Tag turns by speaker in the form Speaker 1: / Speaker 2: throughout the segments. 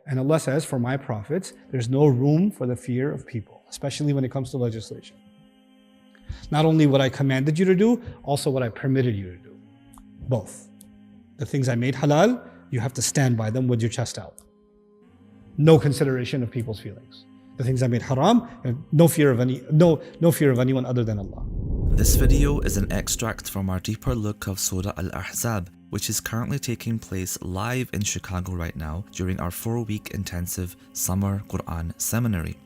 Speaker 1: And Allah says, for my prophets, there's no room for the fear of people, especially when it comes to legislation. Not only what I commanded you to do, also what I permitted you to do. Both. The things I made halal, you have to stand by them with your chest out. No consideration of people's feelings. The things I made haram, no fear of anyone other than Allah.
Speaker 2: This video is an extract from our deeper look of Surah Al-Ahzab, which is currently taking place live in Chicago right now during our 4-week intensive summer Quran seminary.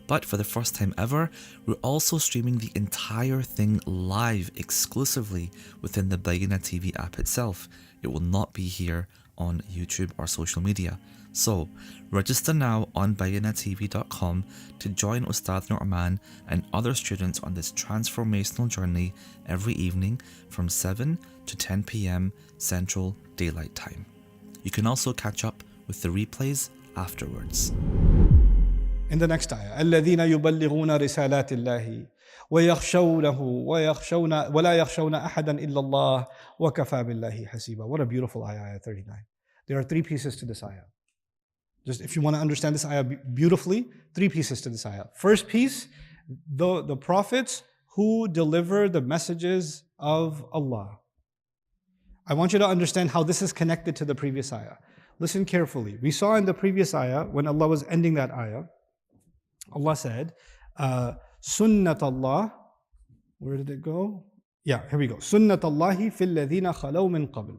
Speaker 2: But for the first time ever, we're also streaming the entire thing live exclusively within the Bayyinah TV app itself. It will not be here on YouTube or social media. So, register now on bayyinahtv.com to join Ustad Nu'man and other students on this transformational journey every evening from 7 to 10 p.m. Central Daylight Time. You can also catch up with the replays afterwards.
Speaker 1: In the next ayah, الَّذِينَ يُبَلِّغُونَ رِسَالَاتِ اللَّهِ وَيَخْشَوْنَهُ وَلَا يَخْشَوْنَ أَحَدًا إِلَّا اللَّهِ وَكَفَى بِاللَّهِ حَسِيبًا. What a beautiful ayah, ayah 39. There are 3 pieces to this ayah. Just if you want to understand this ayah beautifully, 3 pieces to this ayah. First piece, the prophets who deliver the messages of Allah. I want you to understand how this is connected to the previous ayah. Listen carefully. We saw in the previous ayah, when Allah was ending that ayah, Allah said, Sunnat Allah, where did it go? Yeah, here we go. Sunnat Allahi fil ladhina khalaw min qabl.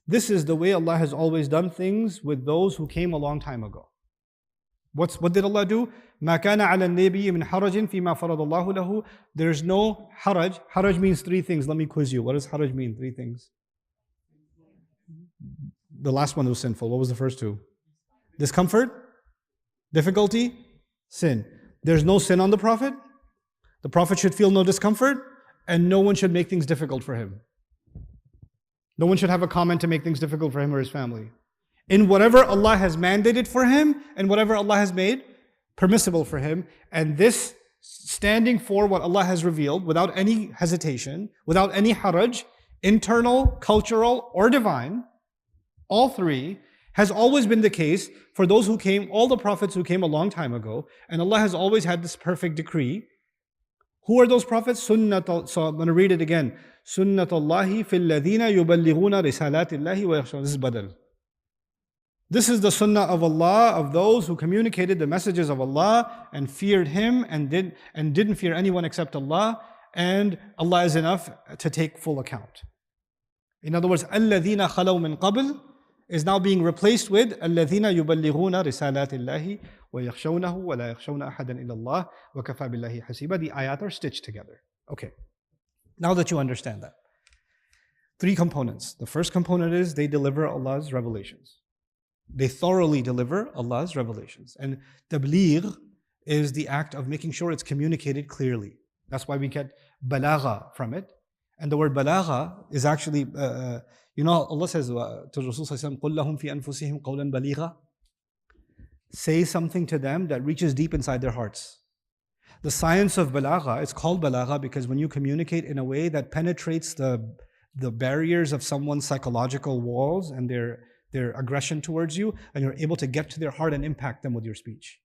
Speaker 1: This is the way Allah has always done things with those who came a long time ago. What did Allah do? مَا كَانَ عَلَى النَّبِيِّ مِنْ حَرَجٍ فِي مَا فَرَضَ اللَّهُ لَهُ. There's no haraj. Haraj means 3 things. Let me quiz you. What does haraj mean? 3 things. The last one was sinful. What was the first 2? Discomfort, difficulty, sin. There's no sin on the Prophet. The Prophet should feel no discomfort, and no one should make things difficult for him. No one should have a comment to make things difficult for him or his family. In whatever Allah has mandated for him and whatever Allah has made permissible for him, and this standing for what Allah has revealed without any hesitation, without any haraj, internal, cultural, or divine, all 3, has always been the case for those who came, all the prophets who came a long time ago, and Allah has always had this perfect decree. Who are those prophets? So I'm going to read it again. Sunnat Allahi fil ladhina yuballighuna risalatillahi wa yakhshawna. This is badal. This is the sunnah of Allah, of those who communicated the messages of Allah and feared Him and didn't fear anyone except Allah, and Allah is enough to take full account. In other words, الَّذِينَ خَلَوْا مِنْ قَبْلِ is now being replaced with الَّذِينَ يُبَلِّغُونَ رِسَالَاتِ اللَّهِ وَيَخْشَوْنَهُ وَلَا يَخْشَوْنَ أَحَدًا إِلَّا اللَّهِ وَكَفَى بِاللَّهِ حَسِيبًا. The ayat are stitched together. Okay. Now that you understand that. 3 components. The first component is they deliver Allah's revelations. They thoroughly deliver Allah's revelations. And tabligh is the act of making sure it's communicated clearly. That's why we get balagha from it. And the word balagha is actually, Allah says to Rasul sallallahu alaihi wasallam, قُلْ لَهُمْ فِي أَنفُسِهِمْ قَوْلًا بَلِيغًا. Say something to them that reaches deep inside their hearts. The science of balagha, it's called balagha because when you communicate in a way that penetrates the barriers of someone's psychological walls and their aggression towards you, and you're able to get to their heart and impact them with your speech.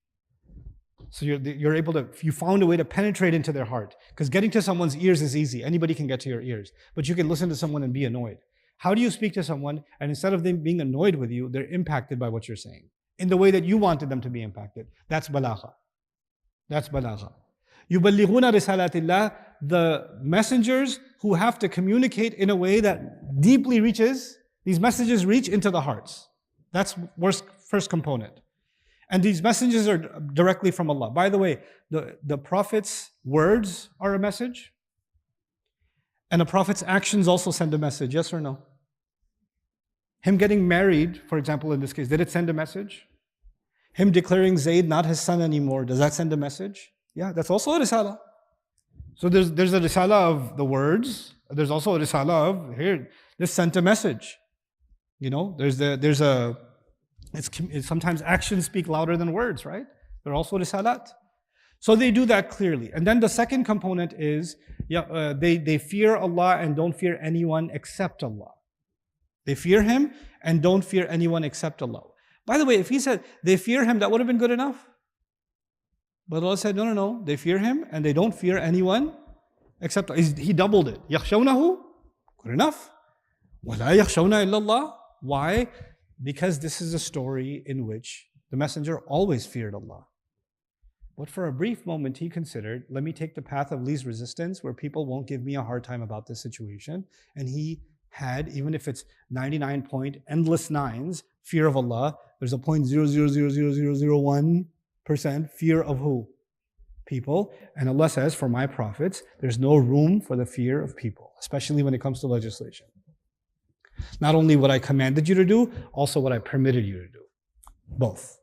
Speaker 1: So you found a way to penetrate into their heart. Because getting to someone's ears is easy. Anybody can get to your ears. But you can listen to someone and be annoyed. How do you speak to someone and instead of them being annoyed with you, they're impacted by what you're saying in the way that you wanted them to be impacted? That's balagha. That's balagha. يُبَلِّغُونَ رِسَالَاتِ اللَّهِ. The messengers who have to communicate in a way that deeply reaches, these messages reach into the hearts. That's first component. And these messages are directly from Allah. By the way, the Prophet's words are a message. And a Prophet's actions also send a message, yes or no? Him getting married, for example, in this case, did it send a message? Him declaring Zayd not his son anymore, does that send a message? Yeah, that's also a risala. So there's a risala of the words. There's also a risala of, here, this sent a message. Sometimes actions speak louder than words, right? They're also risalat. So they do that clearly. And then the second component is, they fear Allah and don't fear anyone except Allah. They fear Him and don't fear anyone except Allah. By the way, if he said they fear him, that would have been good enough. But Allah said, no, no, no. They fear him and they don't fear anyone except he doubled it. يَخْشَوْنَهُ, good enough. وَلَا يَخْشَوْنَ إِلَّا اللَّهِ. Why? Because this is a story in which the messenger always feared Allah. But for a brief moment he considered, let me take the path of least resistance where people won't give me a hard time about this situation. And he had, even if it's 99 point endless nines, fear of Allah, there's a 0.0000001% fear of who? People. And Allah says, for my prophets, there's no room for the fear of people, especially when it comes to legislation. Not only what I commanded you to do, also what I permitted you to do. Both.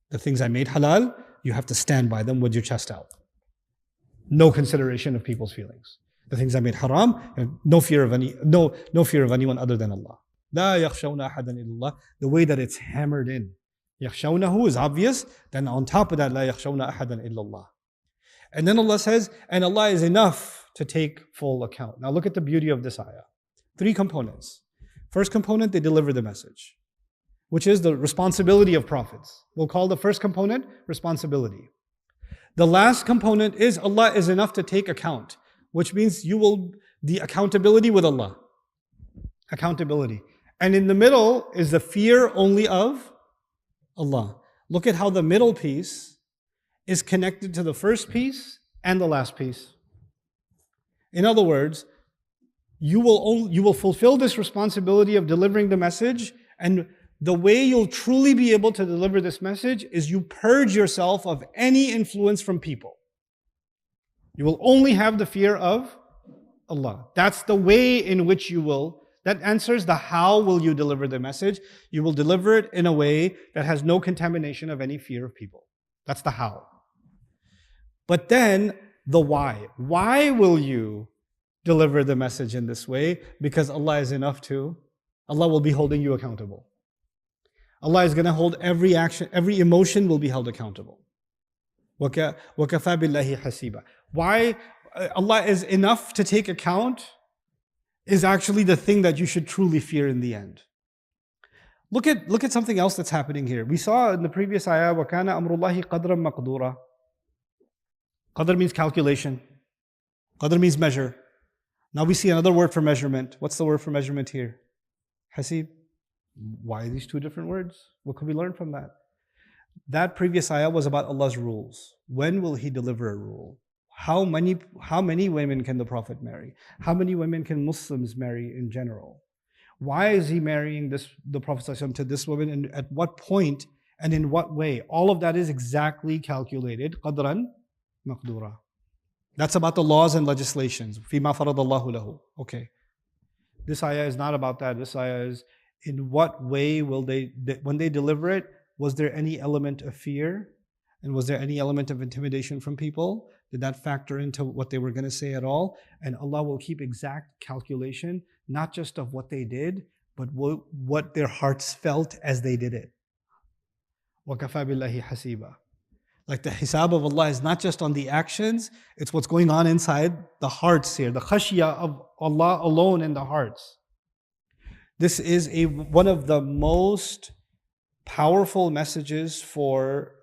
Speaker 1: The things I made halal, you have to stand by them with your chest out. No consideration of people's feelings. The things I made haram, no fear of anyone other than Allah. لا يخشون أحدا إلا الله. The way that it's hammered in. يخشونه is obvious. Then on top of that, لا يخشون أحدا إلا الله. And then Allah says, and Allah is enough to take full account. Now look at the beauty of this ayah. 3 components. First component, they deliver the message, which is the responsibility of prophets. We'll call the first component responsibility. The last component is Allah is enough to take account, which means the accountability with Allah. Accountability. And in the middle is the fear only of Allah. Look at how the middle piece is connected to the first piece and the last piece. In other words, you will fulfill this responsibility of delivering the message, and the way you'll truly be able to deliver this message is you purge yourself of any influence from people. You will only have the fear of Allah. That's the way in which you will. That answers the how will you deliver the message. You will deliver it in a way that has no contamination of any fear of people. That's the how. But then the why. Why will you deliver the message in this way? Because Allah is enough to. Allah will be holding you accountable. Allah is going to hold every action, every emotion will be held accountable. وَكَفَى بِاللَّهِ حَسِيبًا. Why Allah is enough to take account is actually the thing that you should truly fear in the end. Look at something else that's happening here. We saw in the previous ayah, وَكَانَ أَمْرُ اللَّهِ قَدْرًا مَقْدُورًا. Qadr means calculation. Qadr means measure. Now we see another word for measurement. What's the word for measurement here? Hasib. Why these 2 different words? What could we learn from that? That previous ayah was about Allah's rules. When will He deliver a rule? How many women can the Prophet marry? How many women can Muslims marry in general? Why is he marrying the Prophet ﷺ to this woman, and at what point and in what way? All of that is exactly calculated. Qadran maqdura. That's about the laws and legislations. فِيمَا فَرَضَ اللَّهُ لَهُ. Okay. This ayah is not about that. This ayah is, in what way will when they deliver it, was there any element of fear? And was there any element of intimidation from people? Did that factor into what they were going to say at all? And Allah will keep exact calculation, not just of what they did, but what their hearts felt as they did it. وَكَفَى بِاللَّهِ حَسِيبًا. Like the hisab of Allah is not just on the actions, it's what's going on inside the hearts here. The khashya of Allah alone in the hearts. This is one of the most powerful messages for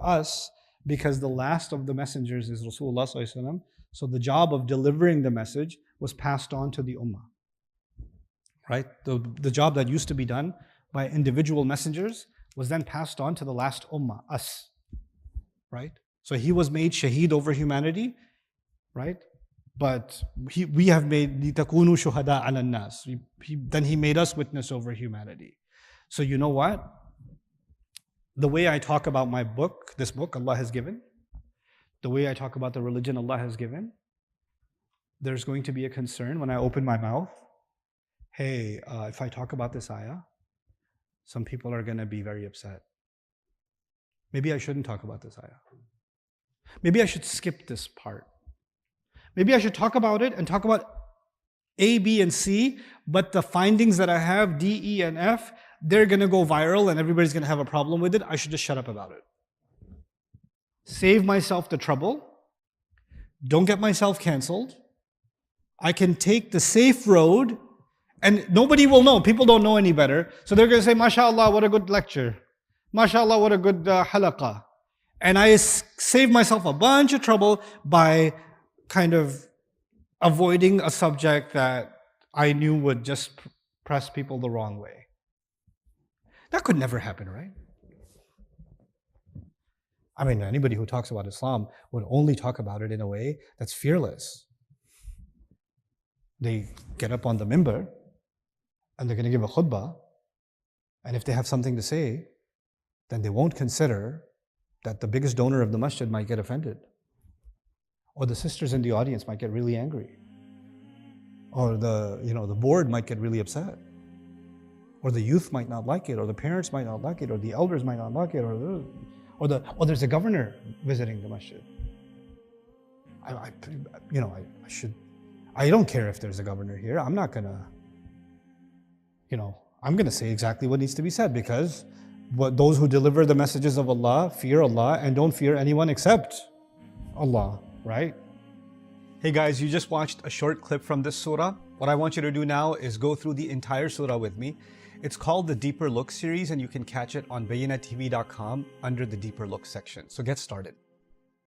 Speaker 1: us, because the last of the messengers is Rasulullah ﷺ. So the job of delivering the message was passed on to the ummah. Right? The job that used to be done by individual messengers was then passed on to the last ummah, us. Right? So he was made shaheed over humanity, right? But we have made لِتَكُونُوا شُهَدَاءَ عَلَى النَّاسِ. Then he made us witness over humanity. So you know what? The way I talk about my book, this book Allah has given, the way I talk about the religion Allah has given, there's going to be a concern when I open my mouth. Hey, if I talk about this ayah, some people are going to be very upset. Maybe I shouldn't talk about this ayah. Maybe I should skip this part. Maybe I should talk about it and talk about A, B, and C, but the findings that I have, D, E, and F, they're going to go viral and everybody's going to have a problem with it. I should just shut up about it. Save myself the trouble. Don't get myself canceled. I can take the safe road And nobody will know. People don't know any better. So they're going to say, MashaAllah, what a good lecture. MashaAllah, what a good halaqah. And I save myself a bunch of trouble by kind of avoiding a subject that I knew would just press people the wrong way. That could never happen, right? I mean, anybody who talks about Islam would only talk about it in a way that's fearless. They get up on the minbar and they're going to give a khutbah, and if they have something to say, then they won't consider that the biggest donor of the masjid might get offended, or the sisters in the audience might get really angry, or the board might get really upset, or the youth might not like it, or the parents might not like it, or the elders might not like it, or there's a governor visiting the masjid. I don't care if there's a governor here. I'm not gonna, I'm gonna say exactly what needs to be said, because those who deliver the messages of Allah fear Allah and don't fear anyone except Allah, right? Hey guys, you just watched a short clip from this surah. What I want you to do now is go through the entire surah with me. It's called the Deeper Look series, and you can catch it on bayinattv.com under the Deeper Look section. So get started.